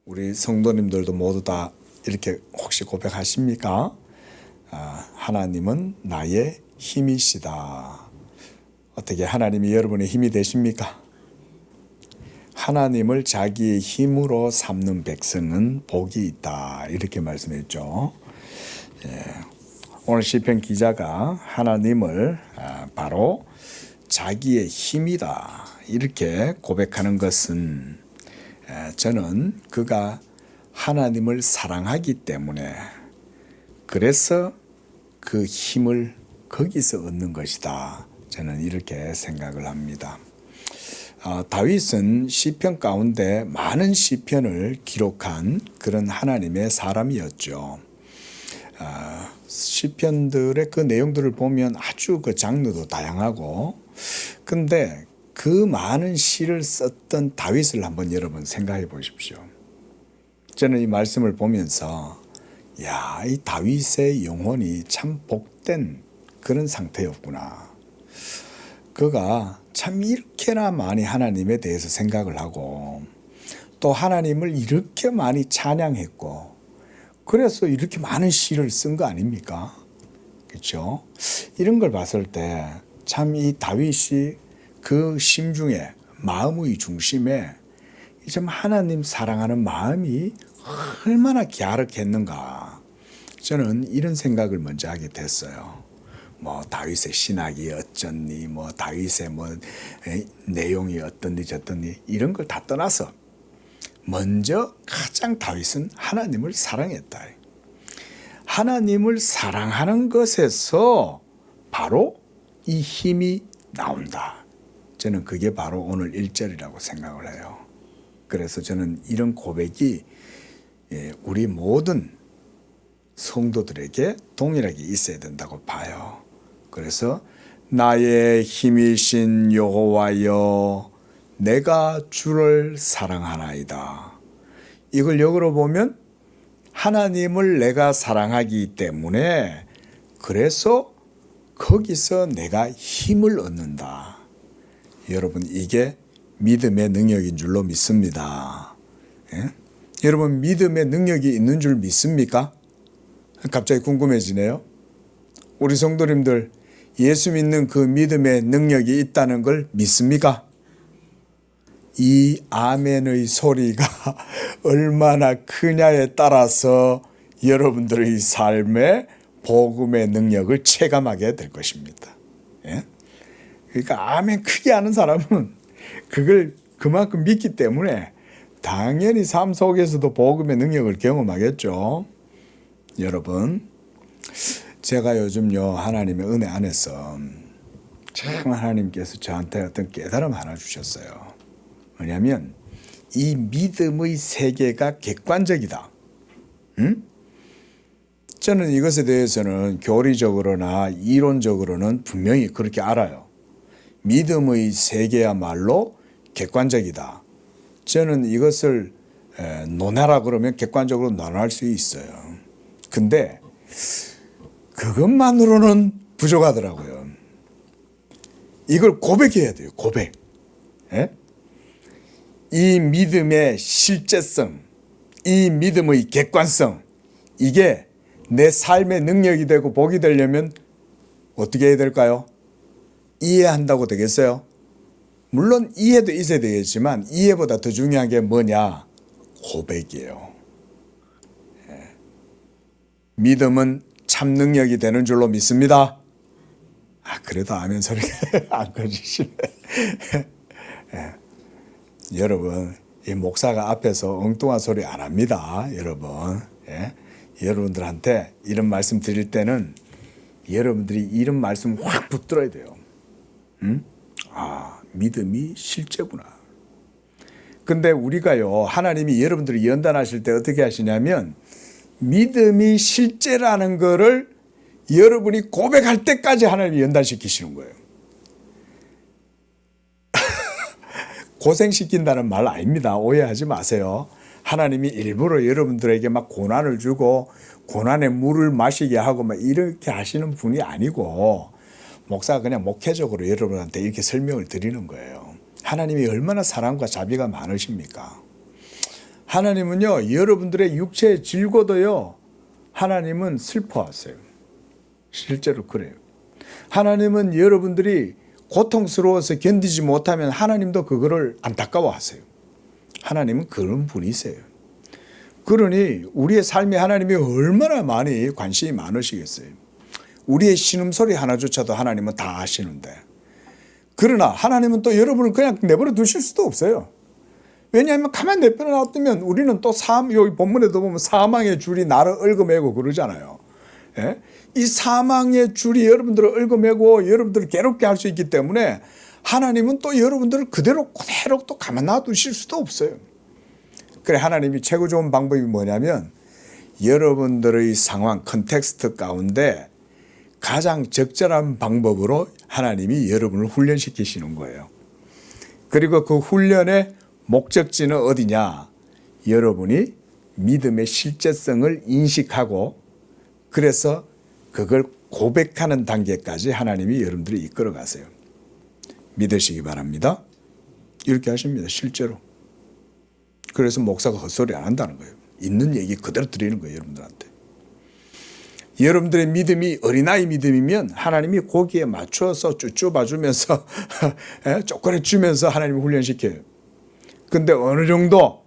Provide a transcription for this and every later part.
우리 성도님들도 모두 다 이렇게 혹시 고백하십니까? 하나님은 나의 힘이시다. 어떻게 하나님이 여러분의 힘이 되십니까? 하나님을 자기의 힘으로 삼는 백성은 복이 있다. 이렇게 말씀했죠. 오늘 시편 기자가 하나님을 바로 자기의 힘이다. 이렇게 고백하는 것은 저는 그가 하나님을 사랑하기 때문에 그래서 그 힘을 거기서 얻는 것이다. 저는 이렇게 생각을 합니다. 다윗은 시편 가운데 많은 시편을 기록한 그런 하나님의 사람이었죠. 시편들의 그 내용들을 보면 아주 그 장르도 다양하고, 근데 그 많은 시를 썼던 다윗을 한번 여러분 생각해 보십시오. 저는 이 말씀을 보면서 이 다윗의 영혼이 참 복된 그런 상태였구나. 그가 참 이렇게나 많이 하나님에 대해서 생각을 하고 또 하나님을 이렇게 많이 찬양했고 그래서 이렇게 많은 시를 쓴 거 아닙니까? 그렇죠? 이런 걸 봤을 때 참 이 다윗이 그 심중에 마음의 중심에 좀 하나님 사랑하는 마음이 얼마나 갸륵했는가. 저는 이런 생각을 먼저 하게 됐어요. 다윗의 신학이 어쩌니, 다윗의 내용이 어떠니 저떠니 이런 걸 다 떠나서 먼저 가장 다윗은 하나님을 사랑했다. 하나님을 사랑하는 것에서 바로 이 힘이 나온다. 저는 그게 바로 오늘 1절이라고 생각을 해요. 그래서 저는 이런 고백이 우리 모든 성도들에게 동일하게 있어야 된다고 봐요. 그래서 나의 힘이신 여호와여 내가 주를 사랑하나이다. 이걸 역으로 보면 하나님을 내가 사랑하기 때문에 그래서 거기서 내가 힘을 얻는다. 여러분 이게 믿음의 능력인 줄로 믿습니다. 여러분 믿음의 능력이 있는 줄 믿습니까? 갑자기 궁금해지네요. 우리 성도님들 예수 믿는 그 믿음의 능력이 있다는 걸 믿습니까? 이 아멘의 소리가 얼마나 크냐에 따라서 여러분들의 삶에 복음의 능력을 체감하게 될 것입니다. 그러니까 아멘 크게 하는 사람은 그걸 그만큼 믿기 때문에 당연히 삶 속에서도 복음의 능력을 경험하겠죠. 여러분, 제가 요즘요 하나님의 은혜 안에서 참 하나님께서 저한테 어떤 깨달음 하나 주셨어요. 뭐냐면 이 믿음의 세계가 객관적이다. 저는 이것에 대해서는 교리적으로나 이론적으로는 분명히 그렇게 알아요. 믿음의 세계야말로 객관적이다. 저는 이것을 논하라 그러면 객관적으로 논할 수 있어요. 근데 그것만으로는 부족하더라고요. 이걸 고백해야 돼요. 고백. 이 믿음의 실제성, 이 믿음의 객관성, 이게 내 삶의 능력이 되고 복이 되려면 어떻게 해야 될까요? 이해한다고 되겠어요? 물론 이해도 있어야 되겠지만 이해보다 더 중요한 게 뭐냐? 고백이에요. 믿음은 참 능력이 되는 줄로 믿습니다. 그래도 아멘 소리가 안 꺼지시네. 여러분, 이 목사가 앞에서 엉뚱한 소리 안 합니다. 여러분, 여러분들한테 이런 말씀 드릴 때는 여러분들이 이런 말씀 확 붙들어야 돼요. 믿음이 실제구나. 근데 우리가요, 하나님이 여러분들이 연단하실 때 어떻게 하시냐면 믿음이 실제라는 거를 여러분이 고백할 때까지 하나님이 연단시키시는 거예요. 고생시킨다는 말 아닙니다. 오해하지 마세요. 하나님이 일부러 여러분들에게 막 고난을 주고 고난의 물을 마시게 하고 막 이렇게 하시는 분이 아니고 목사가 그냥 목회적으로 여러분한테 이렇게 설명을 드리는 거예요. 하나님이 얼마나 사랑과 자비가 많으십니까? 하나님은요, 여러분들의 육체에 질고도요, 하나님은 슬퍼하세요. 실제로 그래요. 하나님은 여러분들이 고통스러워서 견디지 못하면 하나님도 그거를 안타까워하세요. 하나님은 그런 분이세요. 그러니 우리의 삶에 하나님이 얼마나 많이 관심이 많으시겠어요. 우리의 신음소리 하나조차도 하나님은 다 아시는데, 그러나 하나님은 또 여러분을 그냥 내버려 두실 수도 없어요. 왜냐하면 가만히 내버려 놔두면 우리는 또 여기 본문에도 보면 사망의 줄이 나를 얽어매고 그러잖아요. 예? 이 사망의 줄이 여러분들을 얽어매고 여러분들을 괴롭게 할 수 있기 때문에 하나님은 또 여러분들을 그대로 또 가만 놔두실 수도 없어요. 그래, 하나님이 최고 좋은 방법이 뭐냐면 여러분들의 상황, 컨텍스트 가운데 가장 적절한 방법으로 하나님이 여러분을 훈련시키시는 거예요. 그리고 그 훈련의 목적지는 어디냐? 여러분이 믿음의 실제성을 인식하고 그래서 그걸 고백하는 단계까지 하나님이 여러분들을 이끌어 가세요. 믿으시기 바랍니다. 이렇게 하십니다. 실제로. 그래서 목사가 헛소리 안 한다는 거예요. 있는 얘기 그대로 드리는 거예요. 여러분들한테. 여러분들의 믿음이 어린아이 믿음이면 하나님이 거기에 맞춰서 쭈쭈봐주면서 쪼그려주면서 하나님이 훈련시켜요. 근데 어느 정도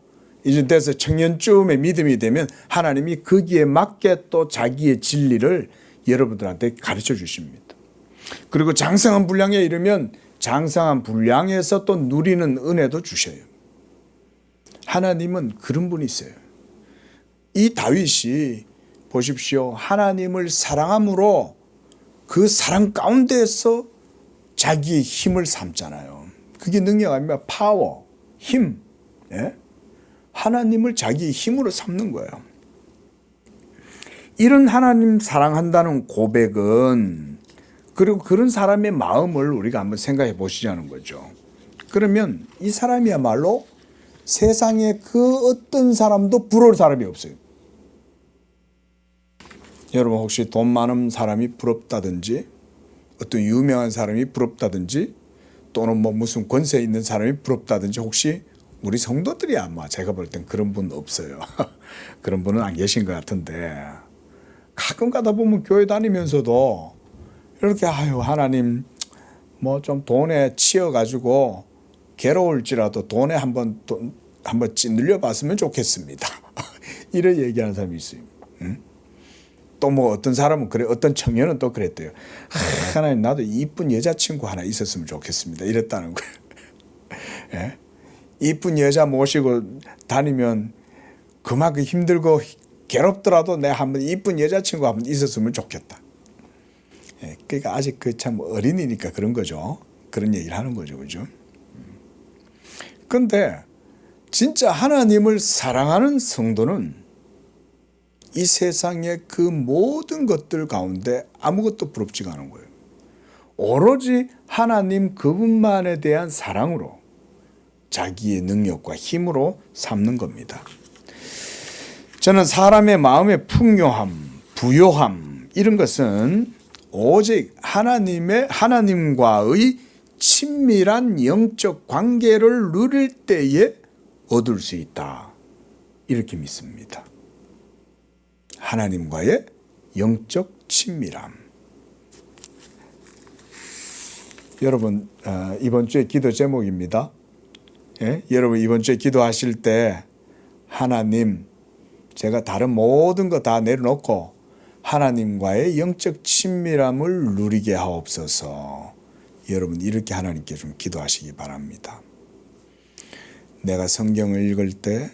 이제 돼서 청년쯤의 믿음이 되면 하나님이 거기에 맞게 또 자기의 진리를 여러분들한테 가르쳐 주십니다. 그리고 장성한 분량에 이르면 장성한 분량에서 또 누리는 은혜도 주셔요. 하나님은 그런 분이세요. 이 다윗이 보십시오. 하나님을 사랑함으로 그 사랑 가운데에서 자기의 힘을 삼잖아요. 그게 능력 아닙니까? 파워, 힘. 예? 하나님을 자기의 힘으로 삼는 거예요. 이런 하나님 사랑한다는 고백은 그리고 그런 사람의 마음을 우리가 한번 생각해 보시자는 거죠. 그러면 이 사람이야말로 세상에 그 어떤 사람도 부러울 사람이 없어요. 여러분 혹시 돈 많은 사람이 부럽다든지 어떤 유명한 사람이 부럽다든지 또는 뭐 무슨 권세 있는 사람이 부럽다든지 혹시 우리 성도들이 아마 제가 볼 땐 그런 분 없어요. 그런 분은 안 계신 것 같은데 가끔 가다 보면 교회 다니면서도 이렇게 하나님 뭐 좀 돈에 치여가지고 괴로울지라도 돈에 한번 찌눌려 봤으면 좋겠습니다. 이런 얘기하는 사람이 있어요. 응? 또 뭐 어떤 사람은 그래, 어떤 청년은 또 그랬대요. 하나님 나도 이쁜 여자친구 하나 있었으면 좋겠습니다. 이랬다는 거예요. 예? 이쁜 여자 모시고 다니면 그만큼 힘들고 괴롭더라도 내가 한번 이쁜 여자친구 한번 있었으면 좋겠다. 예, 그러니까 아직 그 참 어린이니까 그런 거죠. 그런 얘기를 하는 거죠, 그죠? 근데 진짜 하나님을 사랑하는 성도는 이 세상의 그 모든 것들 가운데 아무것도 부럽지가 않은 거예요. 오로지 하나님 그분만에 대한 사랑으로 자기의 능력과 힘으로 삼는 겁니다. 저는 사람의 마음의 풍요함, 부요함 이런 것은 오직 하나님과의 친밀한 영적 관계를 누릴 때에 얻을 수 있다. 이렇게 믿습니다. 하나님과의 영적 친밀함. 여러분 이번 주에 기도 제목입니다. 예? 여러분 이번 주에 기도하실 때 하나님 제가 다른 모든 거 다 내려놓고 하나님과의 영적 친밀함을 누리게 하옵소서. 여러분 이렇게 하나님께 좀 기도하시기 바랍니다. 내가 성경을 읽을 때,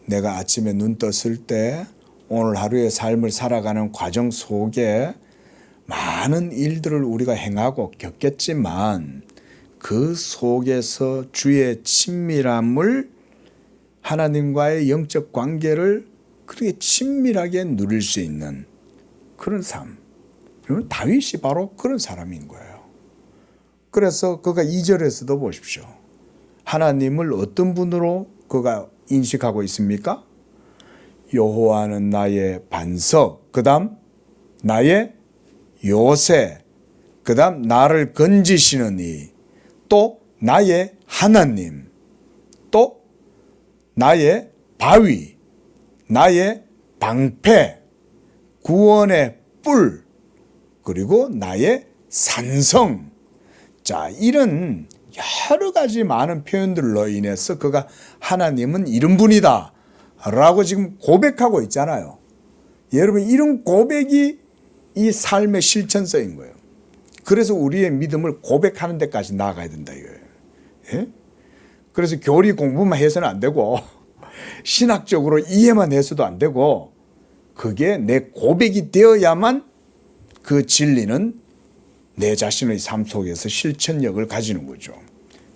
내가 아침에 눈 떴을 때, 오늘 하루의 삶을 살아가는 과정 속에 많은 일들을 우리가 행하고 겪겠지만 그 속에서 주의 친밀함을 하나님과의 영적 관계를 그렇게 친밀하게 누릴 수 있는 그런 삶. 다윗이 바로 그런 사람인 거예요. 그래서 그가 2절에서도 보십시오. 하나님을 어떤 분으로 그가 인식하고 있습니까? 여호와는 나의 반석, 그 다음 나의 요새, 그 다음 나를 건지시는 이, 또 나의 하나님, 또 나의 바위, 나의 방패, 구원의 뿔, 그리고 나의 산성. 자, 이런 여러 가지 많은 표현들로 인해서 그가 하나님은 이런 분이다 라고 지금 고백하고 있잖아요. 여러분, 이런 고백이 이 삶의 실천서인 거예요. 그래서 우리의 믿음을 고백하는 데까지 나아가야 된다 이거예요. 예? 그래서 교리 공부만 해서는 안 되고 신학적으로 이해만 해서도 안 되고 그게 내 고백이 되어야만 그 진리는 내 자신의 삶 속에서 실천력을 가지는 거죠.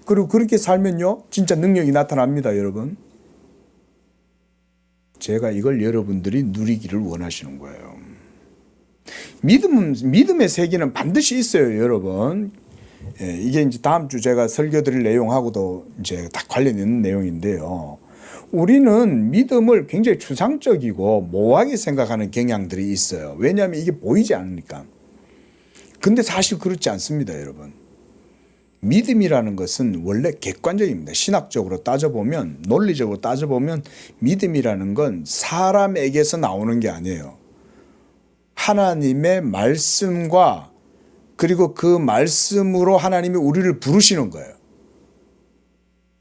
그리고 그렇게 살면요 진짜 능력이 나타납니다. 여러분, 제가 이걸 여러분들이 누리기를 원하시는 거예요. 믿음의 세계는 반드시 있어요, 여러분. 예, 이게 이제 다음 주 제가 설교드릴 내용하고도 이제 다 관련 있는 내용인데요. 우리는 믿음을 굉장히 추상적이고 모호하게 생각하는 경향들이 있어요. 왜냐하면 이게 보이지 않으니까. 근데 사실 그렇지 않습니다, 여러분. 믿음이라는 것은 원래 객관적입니다. 신학적으로 따져보면, 논리적으로 따져보면 믿음이라는 건 사람에게서 나오는 게 아니에요. 하나님의 말씀과 그리고 그 말씀으로 하나님이 우리를 부르시는 거예요.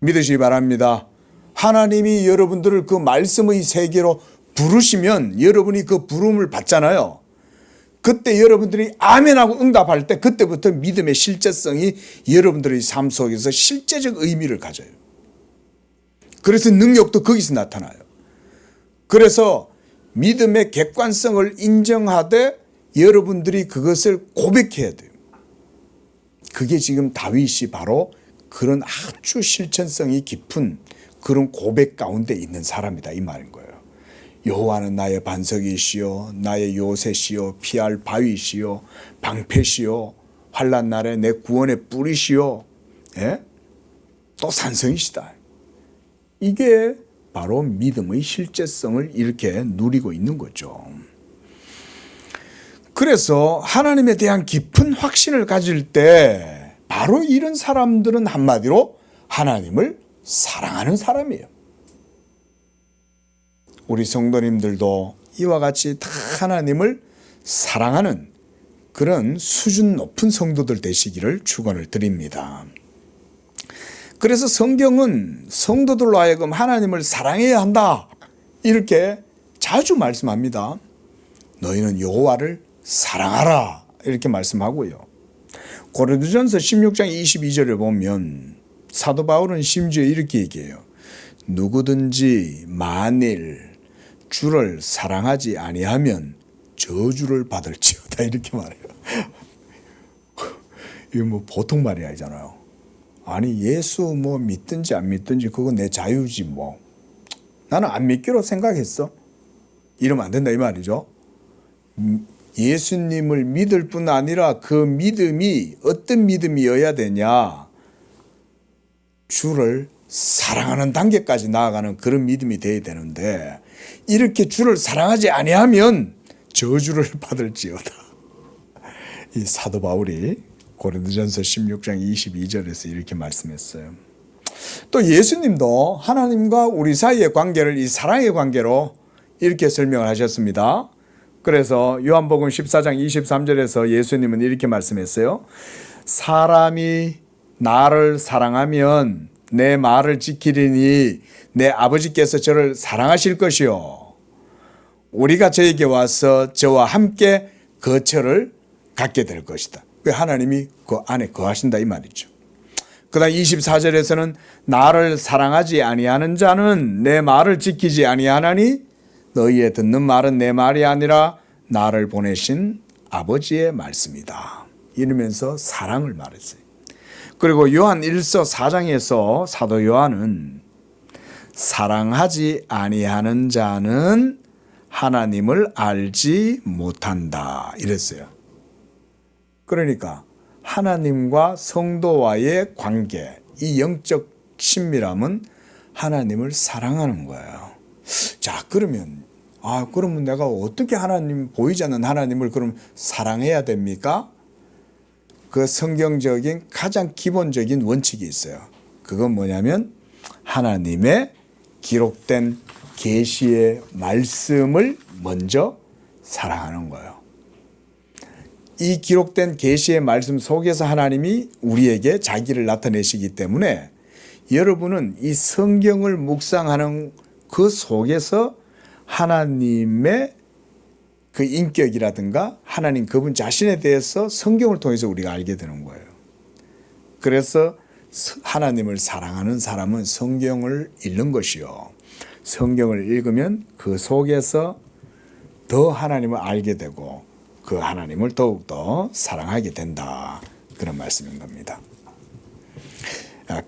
믿으시기 바랍니다. 하나님이 여러분들을 그 말씀의 세계로 부르시면 여러분이 그 부름을 받잖아요. 그때 여러분들이 아멘하고 응답할 때 그때부터 믿음의 실제성이 여러분들의 삶 속에서 실제적 의미를 가져요. 그래서 능력도 거기서 나타나요. 그래서 믿음의 객관성을 인정하되 여러분들이 그것을 고백해야 돼요. 그게 지금 다윗이 바로 그런 아주 실천성이 깊은 그런 고백 가운데 있는 사람이다 이 말인 거예요. 여호와는 나의 반석이시요 나의 요새시요 피할 바위시요 방패시요 환난 날에 내 구원의 뿔이시요, 예? 또 산성이시다. 이게 바로 믿음의 실제성을 이렇게 누리고 있는 거죠. 그래서 하나님에 대한 깊은 확신을 가질 때 바로 이런 사람들은 한마디로 하나님을 사랑하는 사람이에요. 우리 성도님들도 이와 같이 다 하나님을 사랑하는 그런 수준 높은 성도들 되시기를 축원을 드립니다. 그래서 성경은 성도들로 하여금 하나님을 사랑해야 한다 이렇게 자주 말씀합니다. 너희는 여호와를 사랑하라 이렇게 말씀하고요. 고린도전서 16장 22절에 보면 사도 바울은 심지어 이렇게 얘기해요. 누구든지 만일 주를 사랑하지 아니하면 저주를 받을지어다 이렇게 말해요. 이거 뭐 보통 말이 아니잖아요. 아니 예수 뭐 믿든지 안 믿든지 그건 내 자유지 뭐. 나는 안 믿기로 생각했어. 이러면 안 된다 이 말이죠. 예수님을 믿을 뿐 아니라 그 믿음이 어떤 믿음이어야 되냐. 주를 사랑하는 단계까지 나아가는 그런 믿음이 되어야 되는데 이렇게 주를 사랑하지 아니하면 저주를 받을지어다. 이 사도 바울이 고린도전서 16장 22절에서 이렇게 말씀했어요. 또 예수님도 하나님과 우리 사이의 관계를 이 사랑의 관계로 이렇게 설명을 하셨습니다. 그래서 요한복음 14장 23절에서 예수님은 이렇게 말씀했어요. 사람이 나를 사랑하면 내 말을 지키리니 내 아버지께서 저를 사랑하실 것이요 우리가 저에게 와서 저와 함께 거처를 갖게 될 것이다. 하나님이 그 안에 거하신다 이 말이죠. 그 다음 24절에서는 나를 사랑하지 아니하는 자는 내 말을 지키지 아니하나니 너희의 듣는 말은 내 말이 아니라 나를 보내신 아버지의 말씀이다. 이러면서 사랑을 말했어요. 그리고 요한 1서 4장에서 사도 요한은 사랑하지 아니하는 자는 하나님을 알지 못한다 이랬어요. 그러니까 하나님과 성도와의 관계, 이 영적 친밀함은 하나님을 사랑하는 거예요. 자, 그러면 내가 어떻게 하나님, 보이지 않는 하나님을 그럼 사랑해야 됩니까? 그 성경적인 가장 기본적인 원칙이 있어요. 그건 뭐냐면 하나님의 기록된 계시의 말씀을 먼저 사랑하는 거예요. 이 기록된 계시의 말씀 속에서 하나님이 우리에게 자기를 나타내시기 때문에 여러분은 이 성경을 묵상하는 그 속에서 하나님의 그 인격이라든가 하나님 그분 자신에 대해서 성경을 통해서 우리가 알게 되는 거예요. 그래서 하나님을 사랑하는 사람은 성경을 읽는 것이요. 성경을 읽으면 그 속에서 더 하나님을 알게 되고 그 하나님을 더욱더 사랑하게 된다. 그런 말씀인 겁니다.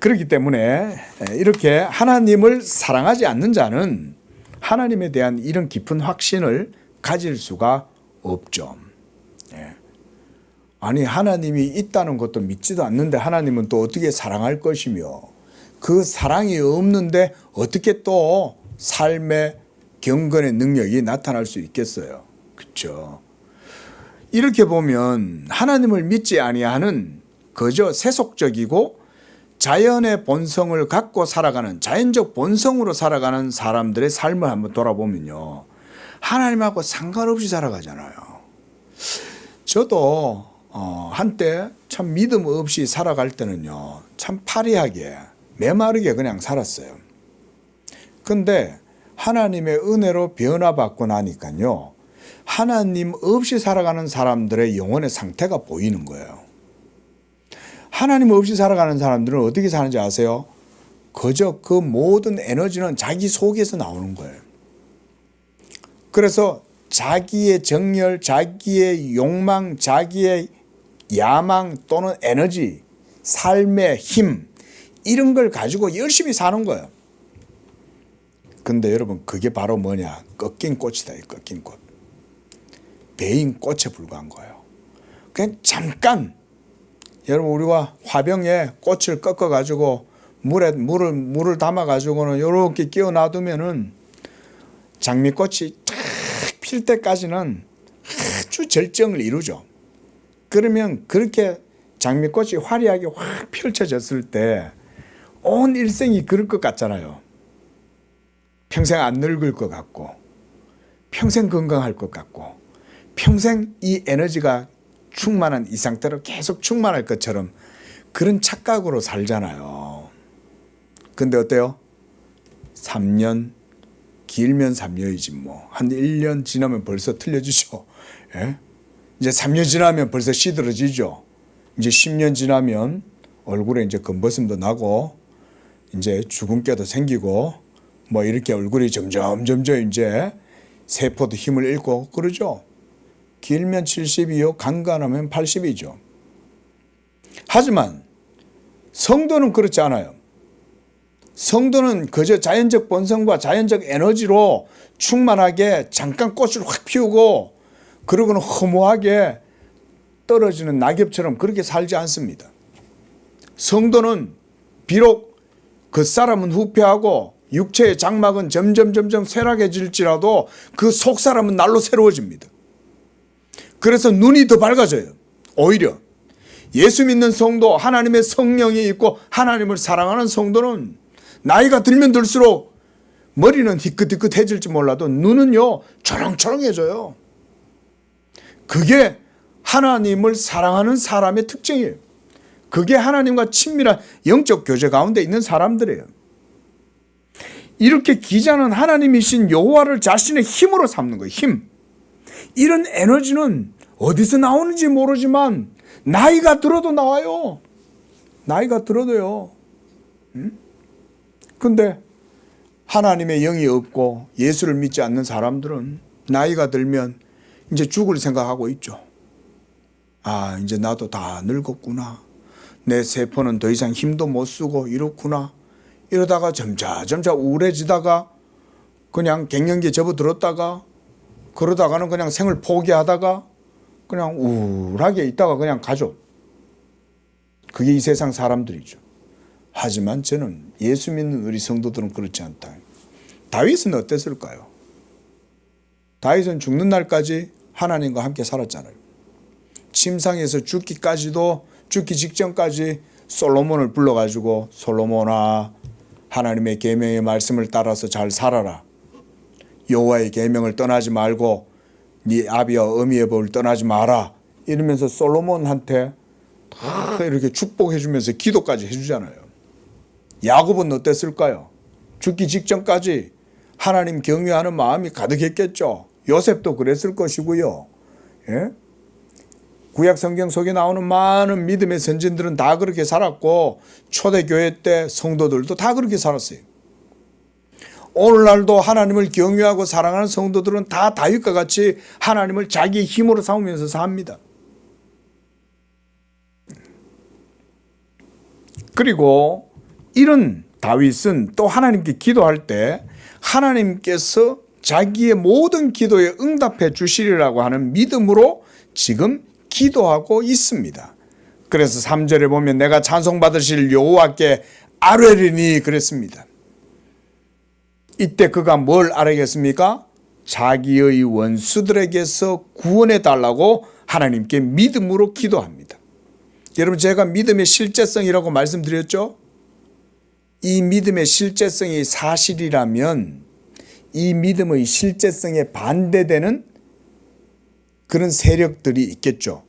그렇기 때문에 이렇게 하나님을 사랑하지 않는 자는 하나님에 대한 이런 깊은 확신을 가질 수가 없죠. 아니 하나님이 있다는 것도 믿지도 않는데 하나님은 또 어떻게 사랑할 것이며 그 사랑이 없는데 어떻게 또 삶의 경건의 능력이 나타날 수 있겠어요. 그렇죠? 이렇게 보면 하나님을 믿지 아니하는 그저 세속적이고 자연의 본성을 갖고 살아가는 자연적 본성으로 살아가는 사람들의 삶을 한번 돌아보면요. 하나님하고 상관없이 살아가잖아요. 저도 한때 참 믿음 없이 살아갈 때는요. 참 파리하게 메마르게 그냥 살았어요. 근데 하나님의 은혜로 변화받고 나니까요. 하나님 없이 살아가는 사람들의 영혼의 상태가 보이는 거예요. 하나님 없이 살아가는 사람들은 어떻게 사는지 아세요? 그저 그 모든 에너지는 자기 속에서 나오는 거예요. 그래서 자기의 정열, 자기의 욕망, 자기의 야망 또는 에너지, 삶의 힘 이런 걸 가지고 열심히 사는 거예요. 근데 여러분 그게 바로 뭐냐? 꺾인 꽃이다. 꺾인 꽃. 베인 꽃에 불과한 거예요. 그냥 잠깐 여러분 우리가 화병에 꽃을 꺾어 가지고 물을 담아 가지고는 이렇게 끼워 놔두면은 장미꽃이 탁 필 때까지는 아주 절정을 이루죠. 그러면 그렇게 장미꽃이 화려하게 확 펼쳐졌을 때 온 일생이 그럴 것 같잖아요. 평생 안 늙을 것 같고 평생 건강할 것 같고 평생 이 에너지가 충만한 이 상태로 계속 충만할 것처럼 그런 착각으로 살잖아요. 근데 어때요? 3년 길면 3년이지 뭐. 한 1년 지나면 벌써 틀려지죠. 예? 이제 3년 지나면 벌써 시들어지죠. 이제 10년 지나면 얼굴에 이제 검버섯도 나고 이제 주근깨도 생기고 뭐 이렇게 얼굴이 점점 이제 세포도 힘을 잃고 그러죠. 길면 70이요. 간간하면 80이죠. 하지만 성도는 그렇지 않아요. 성도는 그저 자연적 본성과 자연적 에너지로 충만하게 잠깐 꽃을 확 피우고 그러고는 허무하게 떨어지는 낙엽처럼 그렇게 살지 않습니다. 성도는 비록 그 사람은 후패하고 육체의 장막은 점점 쇠락해질지라도 그 속 사람은 날로 새로워집니다. 그래서 눈이 더 밝아져요. 오히려 예수 믿는 성도, 하나님의 성령이 있고 하나님을 사랑하는 성도는 나이가 들면 들수록 머리는 희끗희끗해질지 몰라도 눈은요 초롱초롱해져요. 그게 하나님을 사랑하는 사람의 특징이에요. 그게 하나님과 친밀한 영적 교제 가운데 있는 사람들이에요. 이렇게 기자는 하나님이신 여호와를 자신의 힘으로 삼는 거예요. 힘. 이런 에너지는 어디서 나오는지 모르지만 나이가 들어도 나와요. 나이가 들어도요. 근데 하나님의 영이 없고 예수를 믿지 않는 사람들은 나이가 들면 이제 죽을 생각하고 있죠. 아, 이제 나도 다 늙었구나. 내 세포는 더 이상 힘도 못 쓰고 이렇구나. 이러다가 점차 우울해지다가 그냥 갱년기에 접어들었다가 그러다가는 그냥 생을 포기하다가 그냥 우울하게 있다가 그냥 가죠. 그게 이 세상 사람들이죠. 하지만 저는 예수 믿는 우리 성도들은 그렇지 않다. 다윗은 어땠을까요? 다윗은 죽는 날까지 하나님과 함께 살았잖아요. 침상에서 죽기 직전까지 솔로몬을 불러가지고 솔로몬아 하나님의 계명의 말씀을 따라서 잘 살아라. 여호와의 계명을 떠나지 말고 네 아비와 어미의 법을 떠나지 마라 이러면서 솔로몬한테 다 이렇게 축복해 주면서 기도까지 해주잖아요. 야곱은 어땠을까요? 죽기 직전까지 하나님 경외하는 마음이 가득했겠죠. 요셉도 그랬을 것이고요. 예? 구약 성경 속에 나오는 많은 믿음의 선진들은 다 그렇게 살았고 초대교회 때 성도들도 다 그렇게 살았어요. 오늘날도 하나님을 경외하고 사랑하는 성도들은 다 다윗과 같이 하나님을 자기의 힘으로 삼으면서 삽니다. 그리고 이런 다윗은 또 하나님께 기도할 때 하나님께서 자기의 모든 기도에 응답해 주시리라고 하는 믿음으로 지금 기도하고 있습니다. 그래서 3절에 보면 내가 찬송받으실 여호와께 아뢰리니 그랬습니다. 이때 그가 뭘 아뢰겠습니까? 자기의 원수들에게서 구원해 달라고 하나님께 믿음으로 기도합니다. 여러분 제가 믿음의 실제성이라고 말씀드렸죠? 이 믿음의 실제성이 사실이라면 이 믿음의 실제성에 반대되는 그런 세력들이 있겠죠.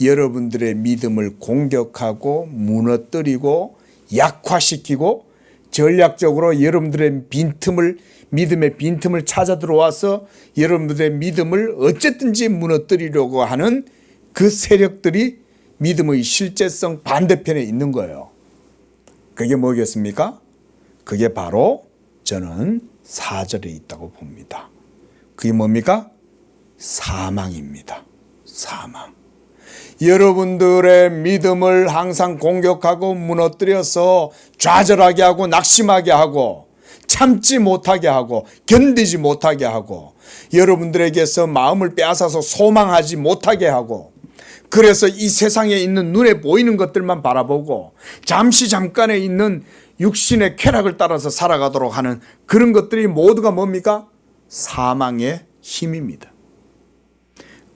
여러분들의 믿음을 공격하고 무너뜨리고 약화시키고 전략적으로 여러분들의 믿음의 빈틈을 찾아 들어와서 여러분들의 믿음을 어쨌든지 무너뜨리려고 하는 그 세력들이 믿음의 실제성 반대편에 있는 거예요. 그게 뭐겠습니까? 그게 바로 저는 4절에 있다고 봅니다. 그게 뭡니까? 사망입니다. 사망. 여러분들의 믿음을 항상 공격하고 무너뜨려서 좌절하게 하고 낙심하게 하고 참지 못하게 하고 견디지 못하게 하고 여러분들에게서 마음을 빼앗아서 소망하지 못하게 하고 그래서 이 세상에 있는 눈에 보이는 것들만 바라보고 잠깐에 있는 육신의 쾌락을 따라서 살아가도록 하는 그런 것들이 모두가 뭡니까? 사망의 힘입니다.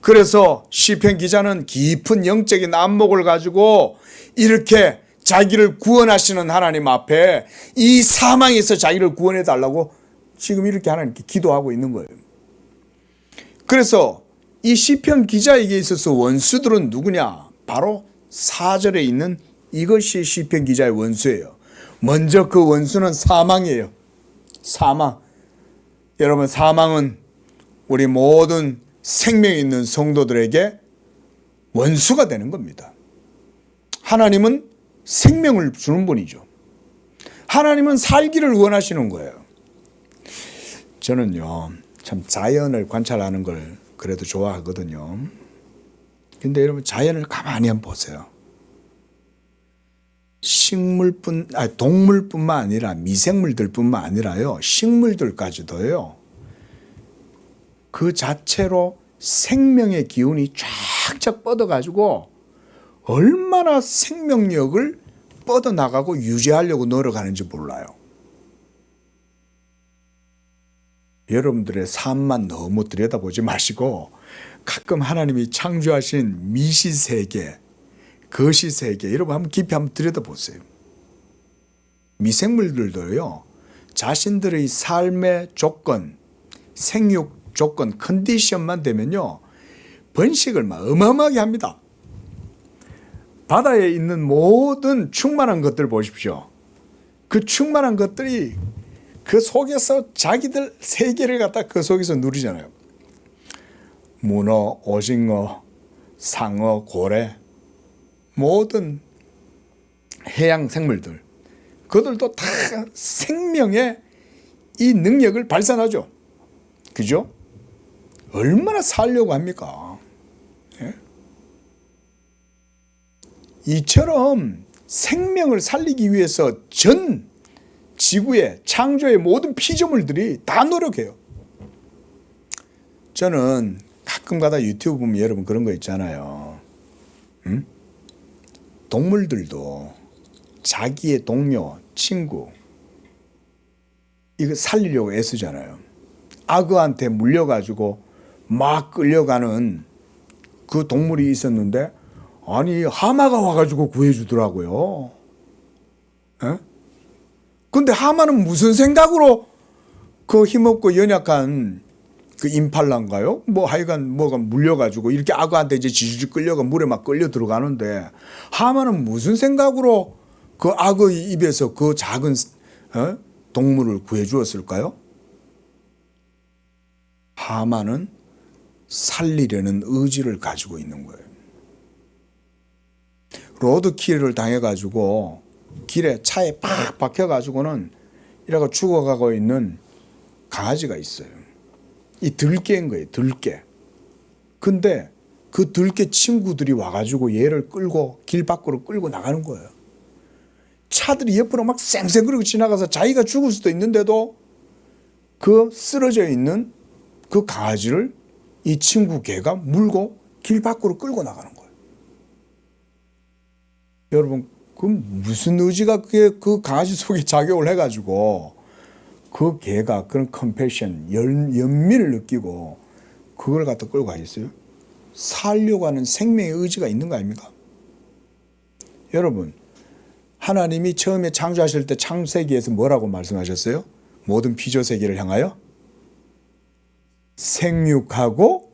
그래서 시편 기자는 깊은 영적인 안목을 가지고 이렇게 자기를 구원하시는 하나님 앞에 이 사망에서 자기를 구원해 달라고 지금 이렇게 하나님께 기도하고 있는 거예요. 그래서 이 시편 기자에게 있어서 원수들은 누구냐? 바로 4절에 있는 이것이 시편 기자의 원수예요. 먼저 그 원수는 사망이에요. 사망. 여러분 사망은 우리 모든 생명이 있는 성도들에게 원수가 되는 겁니다. 하나님은 생명을 주는 분이죠. 하나님은 살기를 원하시는 거예요. 저는요, 참 자연을 관찰하는 걸 그래도 좋아하거든요. 근데 여러분 자연을 가만히 한번 보세요. 동물뿐만 아니라 미생물들뿐만 아니라요, 식물들까지도요. 그 자체로 생명의 기운이 쫙쫙 뻗어가지고 얼마나 생명력을 뻗어나가고 유지하려고 노력하는지 몰라요. 여러분들의 삶만 너무 들여다보지 마시고 가끔 하나님이 창조하신 미시세계, 거시세계 여러분 한번 깊이 한번 들여다보세요. 미생물들도요. 자신들의 삶의 조건, 생육 조건, 컨디션만 되면요. 번식을 막 어마어마하게 합니다. 바다에 있는 모든 충만한 것들 보십시오. 그 충만한 것들이 그 속에서 자기들 세계를 갖다 그 속에서 누리잖아요. 문어, 오징어, 상어, 고래 모든 해양 생물들 그들도 다 생명의 이 능력을 발산하죠. 그죠? 얼마나 살려고 합니까? 예? 이처럼 생명을 살리기 위해서 전 지구의 창조의 모든 피조물들이 다 노력해요. 저는 가끔가다 유튜브 보면 여러분 그런 거 있잖아요. 응? 동물들도 자기의 동료, 친구 이거 살리려고 애쓰잖아요. 악어한테 물려가지고 막 끌려가는 그 동물이 있었는데 아니 하마가 와가지고 구해주더라고요. 에? 근데 하마는 무슨 생각으로 그 힘없고 연약한 그 임팔라인가요? 뭐 하여간 뭐가 물려가지고 이렇게 악어한테 이제 지지직 끌려가 물에 막 끌려 들어가는데 하만은 무슨 생각으로 그 악어의 입에서 그 작은 동물을 구해 주었을까요? 하만은 살리려는 의지를 가지고 있는 거예요. 로드킬을 당해가지고 길에 차에 팍 박혀가지고는 이라고 죽어가고 있는 강아지가 있어요. 이 들개인 거예요, 들개. 근데 그 들개 친구들이 와가지고 얘를 끌고 길 밖으로 끌고 나가는 거예요. 차들이 옆으로 막 쌩쌩거리고 지나가서 자기가 죽을 수도 있는데도 그 쓰러져 있는 그 강아지를 이 친구 개가 물고 길 밖으로 끌고 나가는 거예요. 여러분, 그 무슨 의지가 그 강아지 속에 작용을 해가지고 그 개가 그런 컴패션, 연민을 느끼고 그걸 갖다 끌고 가겠어요? 살려고 하는 생명의 의지가 있는 거 아닙니까? 여러분, 하나님이 처음에 창조하실 때 창세기에서 뭐라고 말씀하셨어요? 모든 피조세계를 향하여 생육하고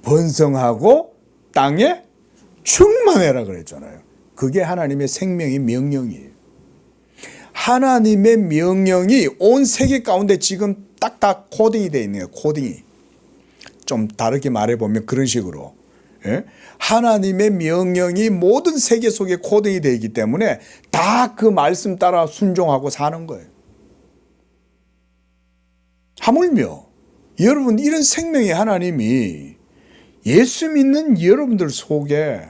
번성하고 땅에 충만해라 그랬잖아요. 그게 하나님의 생명의 명령이에요. 하나님의 명령이 온 세계 가운데 지금 딱딱 코딩이 되어 있네요. 코딩이. 좀 다르게 말해보면 그런 식으로. 예? 하나님의 명령이 모든 세계 속에 코딩이 되어 있기 때문에 다 그 말씀 따라 순종하고 사는 거예요. 하물며 여러분, 이런 생명의 하나님이 예수 믿는 여러분들 속에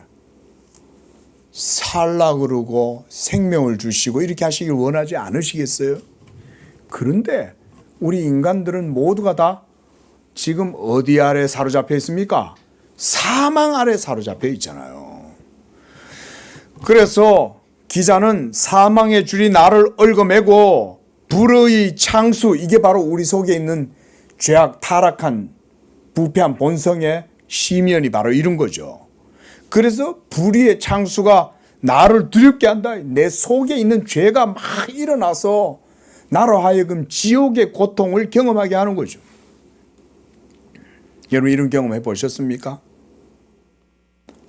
살라 그러고 생명을 주시고 이렇게 하시길 원하지 않으시겠어요? 그런데 우리 인간들은 모두가 다 지금 어디 아래 사로잡혀 있습니까? 사망 아래 사로잡혀 있잖아요. 그래서 기자는 사망의 줄이 나를 얽어매고 불의 창수, 이게 바로 우리 속에 있는 죄악, 타락한 부패한 본성의 시면이 바로 이런 거죠. 그래서 불의의 창수가 나를 두렵게 한다. 내 속에 있는 죄가 막 일어나서 나로 하여금 지옥의 고통을 경험하게 하는 거죠. 여러분, 이런 경험 해보셨습니까?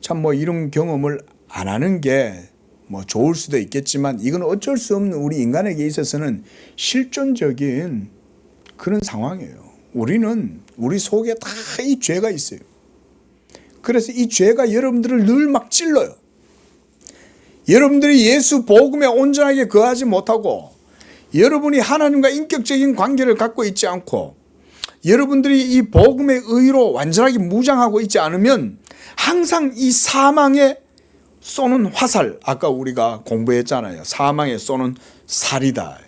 참 뭐 이런 경험을 안 하는 게 뭐 좋을 수도 있겠지만 이건 어쩔 수 없는 우리 인간에게 있어서는 실존적인 그런 상황이에요. 우리는 우리 속에 다 이 죄가 있어요. 그래서 이 죄가 여러분들을 늘 막 찔러요. 여러분들이 예수 복음에 온전하게 거하지 못하고 여러분이 하나님과 인격적인 관계를 갖고 있지 않고 여러분들이 이 복음의 의로 완전하게 무장하고 있지 않으면 항상 이 사망에 쏘는 화살, 아까 우리가 공부했잖아요. 사망에 쏘는 살이다.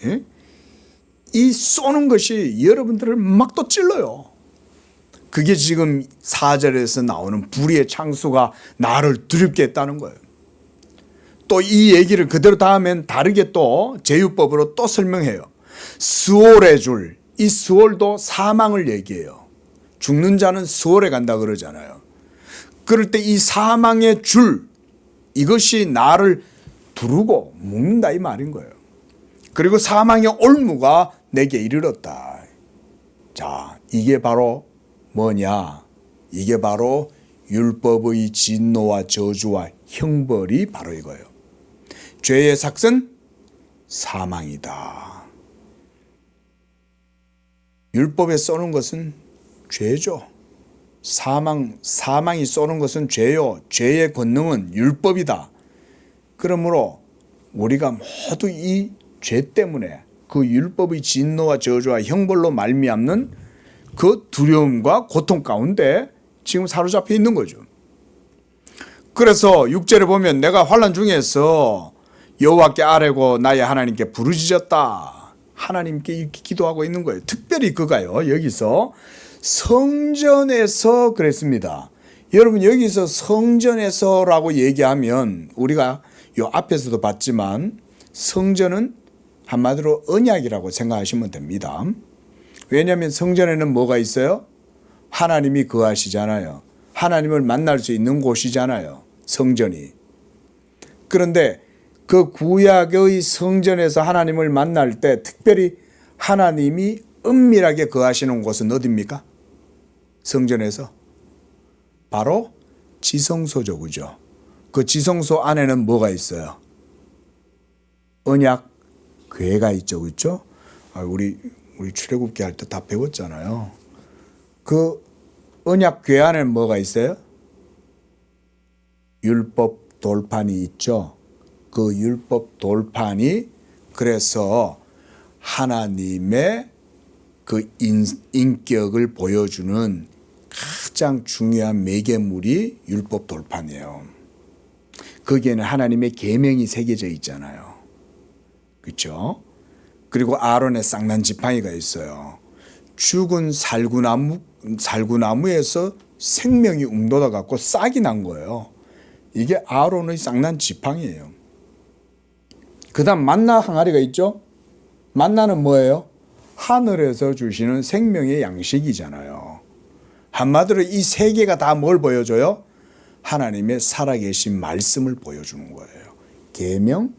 예? 이 쏘는 것이 여러분들을 막 또 찔러요. 그게 지금 4절에서 나오는 불의의 창수가 나를 두렵게 했다는 거예요. 또 이 얘기를 그대로 다음엔 다르게 또 제유법으로 또 설명해요. 스올의 줄, 이 스올도 사망을 얘기해요. 죽는 자는 스올에 간다 그러잖아요. 그럴 때 이 사망의 줄, 이것이 나를 두르고 묶는다 이 말인 거예요. 그리고 사망의 올무가 내게 이르렀다. 자, 이게 바로 뭐냐? 이게 바로 율법의 진노와 저주와 형벌이 바로 이거예요. 죄의 삭은 사망이다. 율법에 쏘는 것은 죄죠. 사망이 쏘는 것은 죄요. 죄의 권능은 율법이다. 그러므로 우리가 모두 이 죄 때문에 그 율법의 진노와 저주와 형벌로 말미암는 그 두려움과 고통 가운데 지금 사로잡혀 있는 거죠. 그래서 6절에 보면 내가 환난 중에서 여호와께 아뢰고 나의 하나님께 부르짖었다. 하나님께 이렇게 기도하고 있는 거예요. 특별히 그가요. 여기서 성전에서 그랬습니다. 여러분, 여기서 성전에서라고 얘기하면 우리가 요 앞에서도 봤지만 성전은 한마디로 언약이라고 생각하시면 됩니다. 왜냐하면 성전에는 뭐가 있어요? 하나님이 거하시잖아요. 하나님을 만날 수 있는 곳이잖아요. 성전이. 그런데 그 구약의 성전에서 하나님을 만날 때 특별히 하나님이 은밀하게 거하시는 곳은 어디입니까? 성전에서. 바로 지성소죠. 그죠? 그 지성소 안에는 뭐가 있어요? 언약 궤가 있죠. 그렇죠? 우리 출애굽기 할 때 다 배웠잖아요. 그 언약 궤 안에는 뭐가 있어요? 율법 돌판이 있죠. 그 율법 돌판이 그래서 하나님의 그 인격을 보여주는 가장 중요한 매개물이 율법 돌판이에요. 거기에는 하나님의 계명이 새겨져 있잖아요. 그렇죠? 그리고 아론의 쌍난 지팡이가 있어요. 죽은 살구나무에서 생명이 웅돋아 갖고 싹이 난 거예요. 이게 아론의 쌍난 지팡이에요. 그 다음 만나 항아리가 있죠. 만나는 뭐예요? 하늘에서 주시는 생명의 양식이잖아요. 한마디로 이 세 개가 다 뭘 보여줘요? 하나님의 살아계신 말씀을 보여주는 거예요. 계명,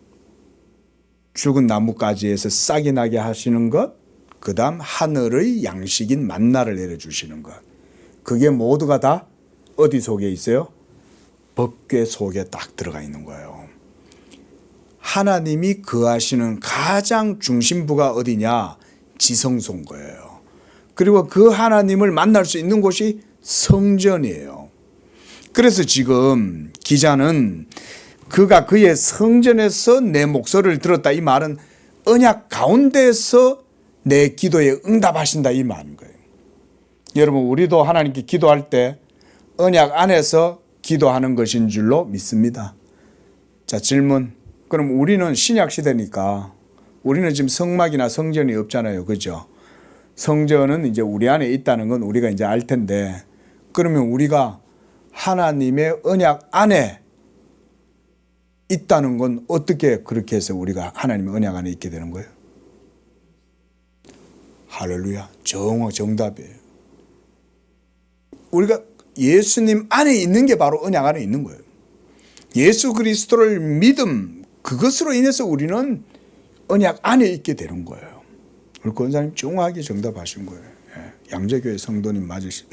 죽은 나뭇가지에서 싹이 나게 하시는 것, 그 다음 하늘의 양식인 만나를 내려주시는 것. 그게 모두가 다 어디 속에 있어요? 법궤 속에 딱 들어가 있는 거예요. 하나님이 거하시는 가장 중심부가 어디냐? 지성소인 거예요. 그리고 그 하나님을 만날 수 있는 곳이 성전이에요. 그래서 지금 기자는 그가 그의 성전에서 내 목소리를 들었다 이 말은 언약 가운데서 내 기도에 응답하신다 이 말인 거예요. 여러분 우리도 하나님께 기도할 때 언약 안에서 기도하는 것인 줄로 믿습니다. 자 질문. 그럼 우리는 신약 시대니까 우리는 지금 성막이나 성전이 없잖아요. 그죠? 성전은 이제 우리 안에 있다는 건 우리가 이제 알 텐데 그러면 우리가 하나님의 언약 안에 있다는 건 어떻게 그렇게 해서 우리가 하나님의 언약 안에 있게 되는 거예요? 할렐루야. 정답이에요. 우리가 예수님 안에 있는 게 바로 언약 안에 있는 거예요. 예수 그리스도를 믿음 그것으로 인해서 우리는 언약 안에 있게 되는 거예요. 우리 권사님 정확하게 정답하신 거예요. 양재교회 성도님 맞으시네.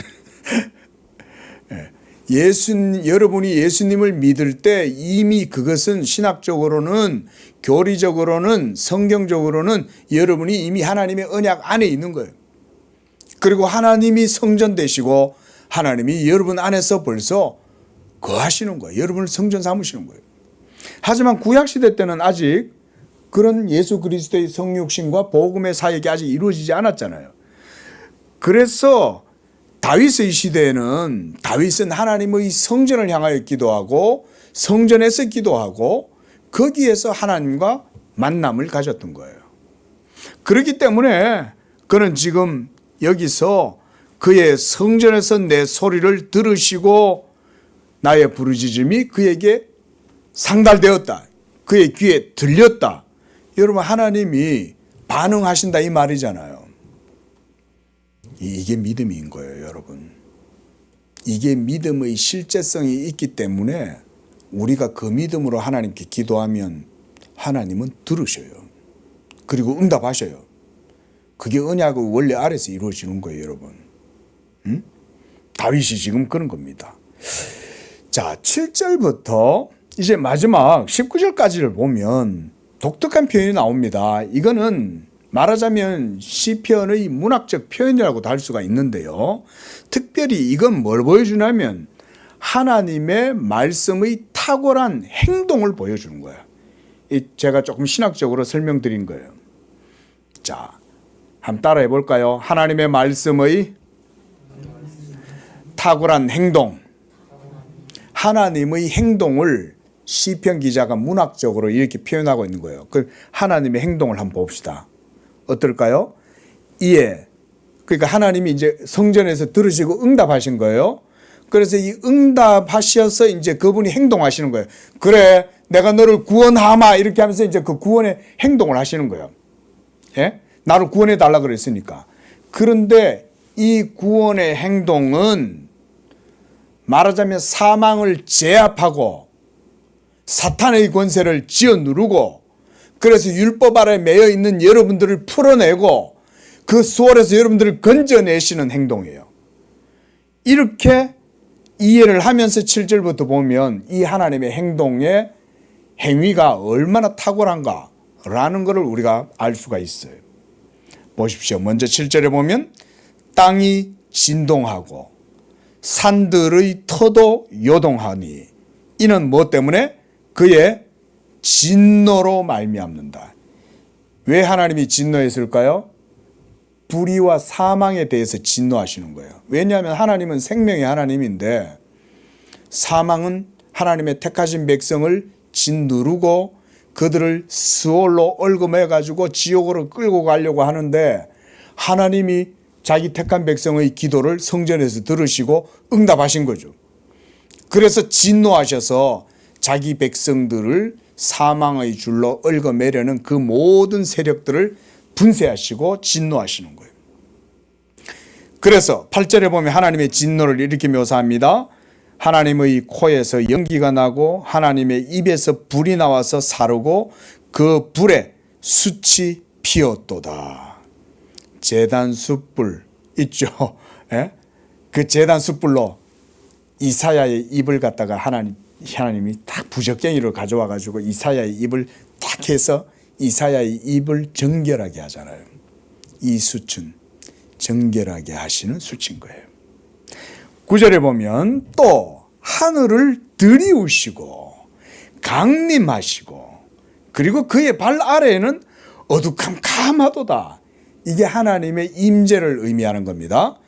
여러분이 예수님을 믿을 때 이미 그것은 신학적으로는 교리적으로는 성경적으로는 여러분이 이미 하나님의 언약 안에 있는 거예요. 그리고 하나님이 성전 되시고 하나님이 여러분 안에서 벌써 거하시는 거예요. 여러분을 성전 삼으시는 거예요. 하지만 구약시대 때는 아직 그런 예수 그리스도의 성육신과 복음의 사역이 아직 이루어지지 않았잖아요. 그래서 다윗의 시대에는 다윗은 하나님의 성전을 향하여 기도하고 성전에서 기도하고 거기에서 하나님과 만남을 가졌던 거예요. 그렇기 때문에 그는 지금 여기서 그의 성전에서 내 소리를 들으시고 나의 부르짖음이 그에게 상달되었다. 그의 귀에 들렸다. 여러분 하나님이 반응하신다 이 말이잖아요. 이게 믿음인 거예요, 여러분. 이게 믿음의 실제성이 있기 때문에 우리가 그 믿음으로 하나님께 기도하면 하나님은 들으셔요. 그리고 응답하셔요. 그게 언약의 원리 아래서 이루어지는 거예요, 여러분. 응? 다윗이 지금 그런 겁니다. 자, 7절부터 이제 마지막 19절까지를 보면 독특한 표현이 나옵니다. 이거는 말하자면 시편의 문학적 표현이라고도 할 수가 있는데요. 특별히 이건 뭘 보여주냐면 하나님의 말씀의 탁월한 행동을 보여주는 거예요. 제가 조금 신학적으로 설명드린 거예요. 자, 한번 따라해 볼까요? 하나님의 말씀의 탁월한 행동. 하나님의 행동을 시편 기자가 문학적으로 이렇게 표현하고 있는 거예요. 그 하나님의 행동을 한번 봅시다. 어떨까요? 이에 그러니까 하나님이 이제 성전에서 들으시고 응답하신 거예요. 그래서 이 응답하셔서 이제 그분이 행동하시는 거예요. 그래, 내가 너를 구원하마 이렇게 하면서 이제 그 구원의 행동을 하시는 거예요. 예? 나를 구원해 달라 그랬으니까. 그런데 이 구원의 행동은 말하자면 사망을 제압하고 사탄의 권세를 쥐어 누르고 그래서 율법 아래 매여 있는 여러분들을 풀어내고 그 수월에서 여러분들을 건져내시는 행동이에요. 이렇게 이해를 하면서 7절부터 보면 이 하나님의 행동의 행위가 얼마나 탁월한가라는 것을 우리가 알 수가 있어요. 보십시오. 먼저 7절에 보면 땅이 진동하고 산들의 터도 요동하니 이는 뭐 때문에? 그의 진노로 말미암는다. 왜 하나님이 진노했을까요? 불의와 사망에 대해서 진노하시는 거예요. 왜냐하면 하나님은 생명의 하나님인데 사망은 하나님의 택하신 백성을 짓누르고 그들을 스올로 얽어매 가지고 지옥으로 끌고 가려고 하는데 하나님이 자기 택한 백성의 기도를 성전에서 들으시고 응답하신 거죠. 그래서 진노하셔서 자기 백성들을 사망의 줄로 얽어매려는 그 모든 세력들을 분쇄하시고 진노하시는 거예요. 그래서 8절에 보면 하나님의 진노를 이렇게 묘사합니다. 하나님의 코에서 연기가 나고 하나님의 입에서 불이 나와서 사르고 그 불에 숯이 피었도다. 제단 숯불 있죠. 예? 그 제단 숯불로 이사야의 입을 갖다가 하나님이 딱 부적갱이로 가져와 가지고 이사야의 입을 딱 해서 이사야의 입을 정결하게 하잖아요. 이 숯은 정결하게 하시는 숯인 거예요. 9절에 보면 또 하늘을 들이우시고 강림하시고 그리고 그의 발 아래에는 어두컴컴하도다. 이게 하나님의 임재를 의미하는 겁니다.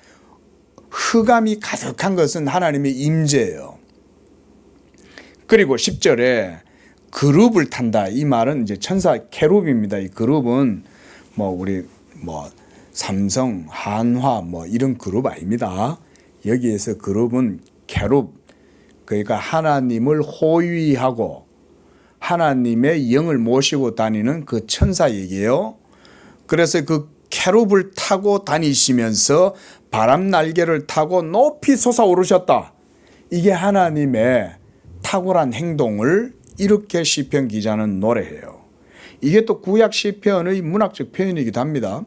흑암이 가득한 것은 하나님의 임재예요. 그리고 10절에 그룹을 탄다. 이 말은 이제 천사 케룹입니다. 이 그룹은 우리 삼성, 한화 이런 그룹 아닙니다. 여기에서 그룹은 케룹, 그러니까 하나님을 호위하고 하나님의 영을 모시고 다니는 그 천사 얘기예요. 그래서 그 케룹을 타고 다니시면서 바람 날개를 타고 높이 솟아오르셨다. 이게 하나님의 탁월한 행동을 이렇게 시편 기자는 노래해요. 이게 또 구약 시편의 문학적 표현이기도 합니다.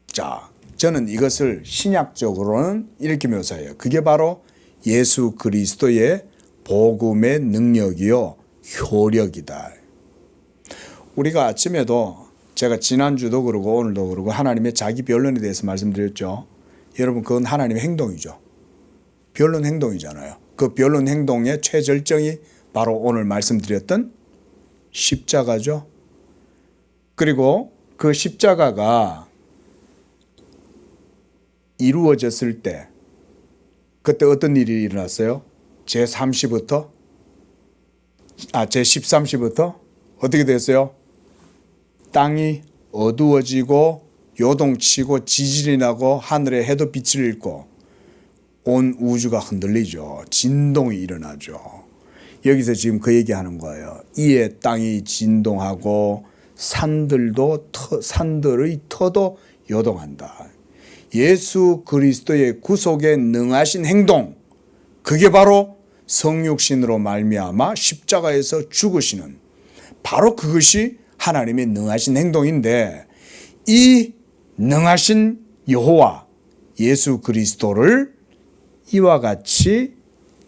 자, 저는 이것을 신약적으로는 이렇게 묘사해요. 그게 바로 예수 그리스도의 복음의 능력이요 효력이다. 우리가 아침에도 제가 지난주도 그러고 오늘도 그러고 하나님의 자기 변론에 대해서 말씀드렸죠. 여러분 그건 하나님의 행동이죠. 변론 행동이잖아요. 그 변론 행동의 최절정이 바로 오늘 말씀드렸던 십자가죠. 그리고 그 십자가가 이루어졌을 때 그때 어떤 일이 일어났어요? 제13시부터 어떻게 됐어요? 땅이 어두워지고 요동치고 지진이 나고 하늘에 해도 빛을 잃고 온 우주가 흔들리죠. 진동이 일어나죠. 여기서 지금 그 얘기하는 거예요. 이에 땅이 진동하고 산들의 터도 요동한다. 예수 그리스도의 구속에 능하신 행동, 그게 바로 성육신으로 말미암아 십자가에서 죽으시는 바로 그것이 하나님의 능하신 행동인데 이 능하신 여호와 예수 그리스도를 이와 같이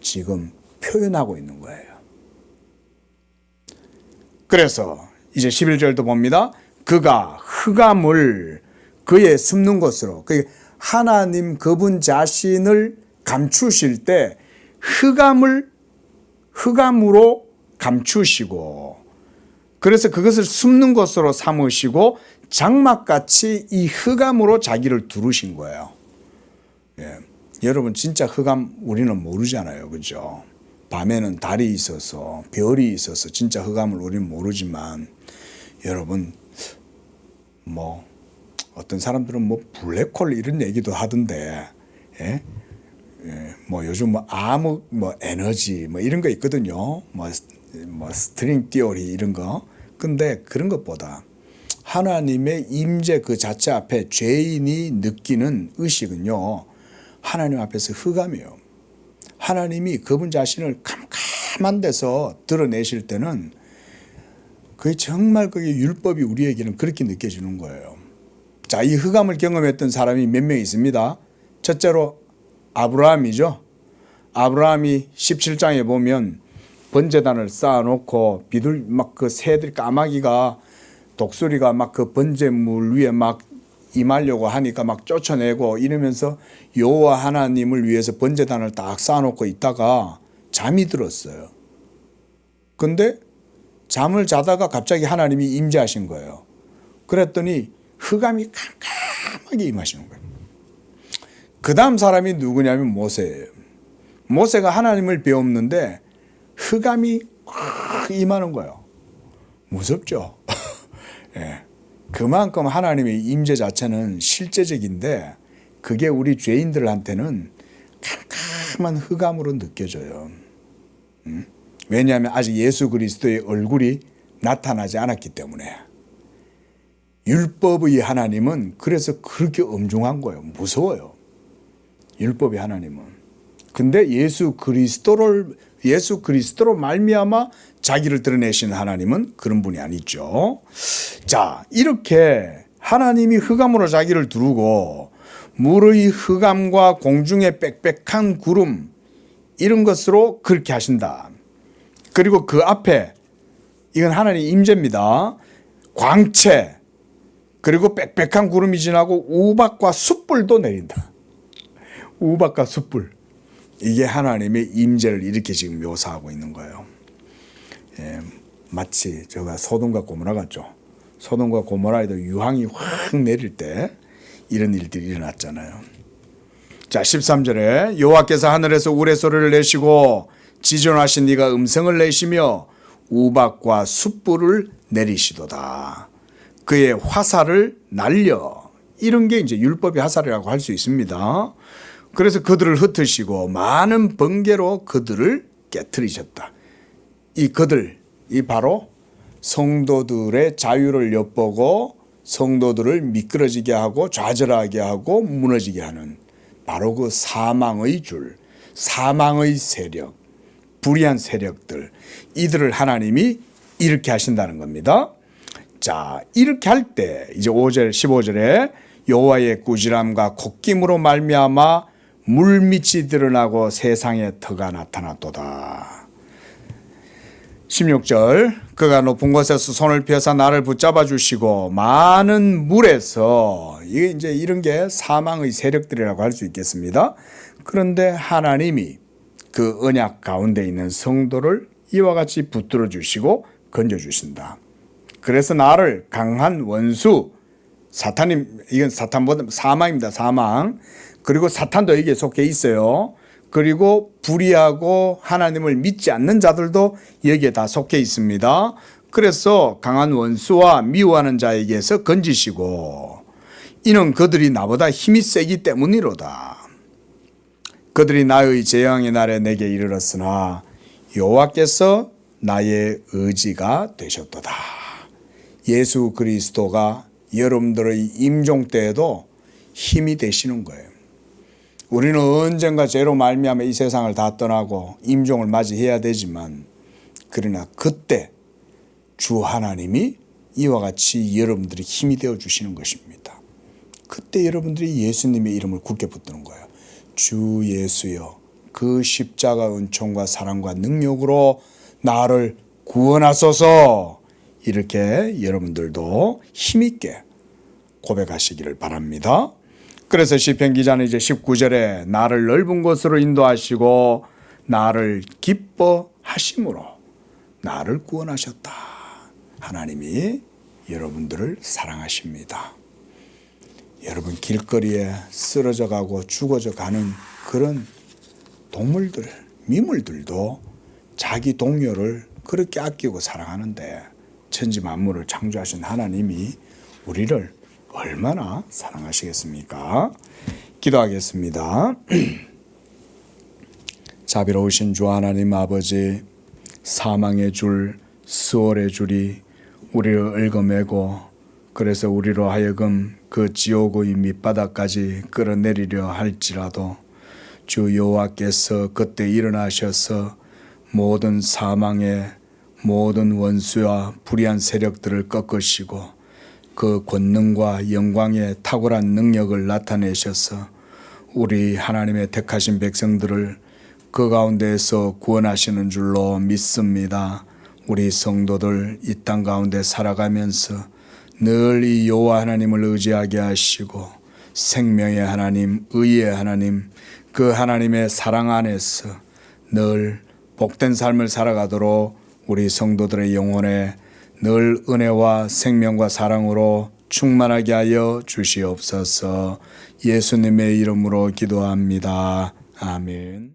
지금 표현하고 있는 거예요. 그래서 이제 11절도 봅니다. 그가 흑암을 그의 숨는 곳으로, 하나님 그분 자신을 감추실 때 흑암으로 감추시고 그래서 그것을 숨는 곳으로 삼으시고 장막같이 이 흑암으로 자기를 두르신 거예요. 예. 여러분 진짜 흑암 우리는 모르잖아요. 그죠? 밤에는 달이 있어서 별이 있어서 진짜 흑암을 우리는 모르지만 여러분 어떤 사람들은 블랙홀 이런 얘기도 하던데 예? 요즘 암흑 에너지 이런 거 있거든요. 스트링 띠오리 이런 거. 근데 그런 것보다 하나님의 임재 그 자체 앞에 죄인이 느끼는 의식은요. 하나님 앞에서 흑암이에요. 하나님이 그분 자신을 캄캄한 데서 드러내실 때는 그게 정말 그게 율법이 우리에게는 그렇게 느껴지는 거예요. 자, 이 흑암을 경험했던 사람이 몇 명 있습니다. 첫째로 아브라함이죠. 아브라함이 17장에 보면 번제단을 쌓아놓고 비둘 막 그 새들 까마귀가 독수리가 막 그 번제물 위에 막 임하려고 하니까 막 쫓아내고 이러면서 여호와 하나님을 위해서 번제단을 딱 쌓아놓고 있다가 잠이 들었어요. 근데 잠을 자다가 갑자기 하나님이 임재하신 거예요. 그랬더니 흑암이 캄캄하게 임하시는 거예요. 그 다음 사람이 누구냐면 모세예요. 모세가 하나님을 배웠는데 흑암이 확 임하는 거예요. 무섭죠? 예. 그만큼 하나님의 임재 자체는 실제적인데 그게 우리 죄인들한테는 캄캄한 흑암으로 느껴져요. 왜냐하면 아직 예수 그리스도의 얼굴이 나타나지 않았기 때문에. 율법의 하나님은 그래서 그렇게 엄중한 거예요. 무서워요. 율법의 하나님은. 근데 예수 그리스도로 말미암아 자기를 드러내신 하나님은 그런 분이 아니죠. 자, 이렇게 하나님이 흑암으로 자기를 두르고 물의 흑암과 공중의 빽빽한 구름 이런 것으로 그렇게 하신다. 그리고 그 앞에 이건 하나님 임재입니다. 광채 그리고 빽빽한 구름이 지나고 우박과 숯불도 내린다. 우박과 숯불. 이게 하나님의 임재를 이렇게 지금 묘사하고 있는 거예요. 예, 마치 제가 소돔과 고모라 같죠. 소돔과 고모라에도 유황이 확 내릴 때 이런 일들이 일어났잖아요. 자, 13절에 여호와께서 하늘에서 우레소리를 내시고 지존하신 이가 음성을 내시며 우박과 숯불을 내리시도다. 그의 화살을 날려. 이런 게 이제 율법의 화살이라고 할 수 있습니다. 그래서 그들을 흩으시고 많은 번개로 그들을 깨트리셨다. 이 바로 성도들의 자유를 엿보고 성도들을 미끄러지게 하고 좌절하게 하고 무너지게 하는 바로 그 사망의 줄, 사망의 세력, 불의한 세력들, 이들을 하나님이 이렇게 하신다는 겁니다. 자, 이렇게 할 때 이제 5절 15절에 여호와의 꾸지람과 콧김으로 말미암아 물밑이 드러나고 세상에 터가 나타났도다. 16절 그가 높은 곳에서 손을 펴서 나를 붙잡아 주시고 많은 물에서 이게 이제 이런 게 사망의 세력들이라고 할 수 있겠습니다. 그런데 하나님이 그 언약 가운데 있는 성도를 이와 같이 붙들어 주시고 건져 주신다. 그래서 나를 강한 원수 이건 사탄보다 사망입니다. 사망. 그리고 사탄도 여기에 속해 있어요. 그리고 불의하고 하나님을 믿지 않는 자들도 여기에 다 속해 있습니다. 그래서 강한 원수와 미워하는 자에게서 건지시고 이는 그들이 나보다 힘이 세기 때문이로다. 그들이 나의 재앙의 날에 내게 이르렀으나 여호와께서 나의 의지가 되셨도다. 예수 그리스도가 여러분들의 임종 때에도 힘이 되시는 거예요. 우리는 언젠가 죄로 말미암아 이 세상을 다 떠나고 임종을 맞이해야 되지만 그러나 그때 주 하나님이 이와 같이 여러분들이 힘이 되어 주시는 것입니다. 그때 여러분들이 예수님의 이름을 굳게 붙드는 거예요. 주 예수여 그 십자가 은총과 사랑과 능력으로 나를 구원하소서. 이렇게 여러분들도 힘있게 고백하시기를 바랍니다. 그래서 시편 기자는 이제 19절에 나를 넓은 곳으로 인도하시고 나를 기뻐하심으로 나를 구원하셨다. 하나님이 여러분들을 사랑하십니다. 여러분 길거리에 쓰러져 가고 죽어져 가는 그런 동물들, 미물들도 자기 동료를 그렇게 아끼고 사랑하는데 천지 만물을 창조하신 하나님이 우리를 얼마나 사랑하시겠습니까? 기도하겠습니다. 자비로우신 주 하나님 아버지, 사망의 줄, 수월의 줄이 우리를 얽어매고 그래서 우리로 하여금 그 지옥의 밑바닥까지 끌어내리려 할지라도 주 여호와께서 그때 일어나셔서 모든 사망의 모든 원수와 불의한 세력들을 꺾으시고 그 권능과 영광의 탁월한 능력을 나타내셔서 우리 하나님의 택하신 백성들을 그 가운데에서 구원하시는 줄로 믿습니다. 우리 성도들 이 땅 가운데 살아가면서 늘 이 여호와 하나님을 의지하게 하시고 생명의 하나님, 의의 하나님, 그 하나님의 사랑 안에서 늘 복된 삶을 살아가도록 우리 성도들의 영혼에 늘 은혜와 생명과 사랑으로 충만하게 하여 주시옵소서. 예수님의 이름으로 기도합니다. 아멘.